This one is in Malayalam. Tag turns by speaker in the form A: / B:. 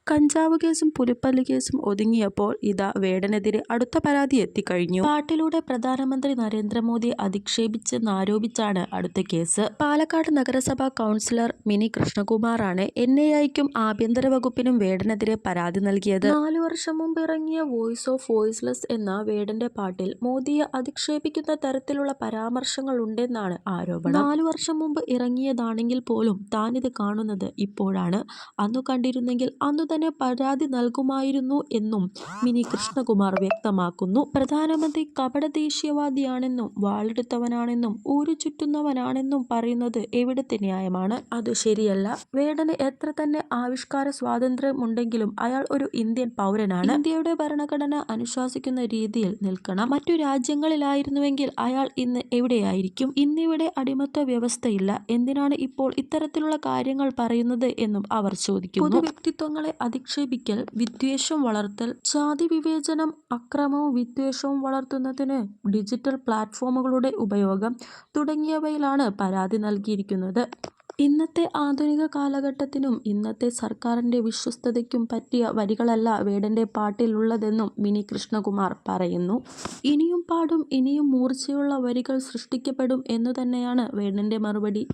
A: കഞ്ചാവ് കേസും പുലിപ്പല്ല് കേസും ഒതുങ്ങിയപ്പോൾ ഇതാ വേടനെതിരെ അടുത്ത പരാതി എത്തിക്കഴിഞ്ഞു. പാട്ടിലൂടെ പ്രധാനമന്ത്രി നരേന്ദ്രമോദിയെ അധിക്ഷേപിച്ചെന്നാരോപിച്ചാണ് അടുത്ത കേസ്. പാലക്കാട് നഗരസഭാ കൗൺസിലർ മിനി കൃഷ്ണകുമാറാണ് NIAയ്ക്കും ആഭ്യന്തര വകുപ്പിനും വേടനെതിരെ പരാതി നൽകിയത്. 4 വർഷം മുമ്പ് ഇറങ്ങിയ വോയിസ് ഓഫ് വോയിസ്ലെസ് എന്ന വേടന്റെ പാട്ടിൽ മോദിയെ അധിക്ഷേപിക്കുന്ന തരത്തിലുള്ള പരാമർശങ്ങളുണ്ടെന്നാണ് ആരോപണം. 4 വർഷം മുമ്പ് ഇറങ്ങിയതാണെങ്കിൽ പോലും താനിത് കാണുന്നത് ഇപ്പോഴാണ്. അന്നു കണ്ടിരുന്നെങ്കിൽ അന്നു തന്നെ പരാതി നൽകുമായിരുന്നു എന്നും മിനി കൃഷ്ണകുമാർ വ്യക്തമാക്കുന്നു. പ്രധാനമന്ത്രി കപടദേശീയവാദിയാണെന്നും വാളെടുത്തവനാണെന്നും ഊരു ചുറ്റുന്നവനാണെന്നും പറയുന്നത് എവിടുത്തെ ന്യായമാണ്? അത് ശരിയല്ല. വേടന് എത്ര തന്നെ ആവിഷ്കാര സ്വാതന്ത്ര്യമുണ്ടെങ്കിലും അയാൾ ഒരു ഇന്ത്യൻ പൗരനാണ്. ഇന്ത്യയുടെ ഭരണഘടന അനുശാസിക്കുന്ന രീതിയിൽ നിൽക്കണം. മറ്റു രാജ്യങ്ങളിലായിരുന്നുവെങ്കിൽ അയാൾ ഇന്ന് എവിടെയായിരിക്കും? ഇന്നിവിടെ അടിമത്ത വ്യവസ്ഥയില്ല. എന്തിനാണ് ഇപ്പോൾ ഇത്തരത്തിലുള്ള കാര്യങ്ങൾ പറയുന്നത് എന്നും അവർ ചോദിക്കുന്നു. പൊതു വ്യക്തിത്വങ്ങളെ അധിക്ഷേപിക്കൽ, വിദ്വേഷം വളർത്തൽ, ജാതി വിവേചനം, അക്രമവും വിദ്വേഷവും വളർത്തുന്നതിന് ഡിജിറ്റൽ പ്ലാറ്റ്ഫോമുകളുടെ ഉപയോഗം തുടങ്ങിയവയിലാണ് പരാതി നൽകിയിരിക്കുന്നത്. ഇന്നത്തെ ആധുനിക കാലഘട്ടത്തിനും ഇന്നത്തെ സർക്കാരിന്റെ വിശ്വസ്തതയ്ക്കും പറ്റിയ വരികളല്ല വേടന്റെ പാട്ടിലുള്ളതെന്നും മിനി കൃഷ്ണകുമാർ പറയുന്നു. ഇനിയും പാടും, ഇനിയും മൂർച്ചയുള്ള വരികൾ സൃഷ്ടിക്കപ്പെടും എന്നുതന്നെയാണ് വേടന്റെ മറുപടി.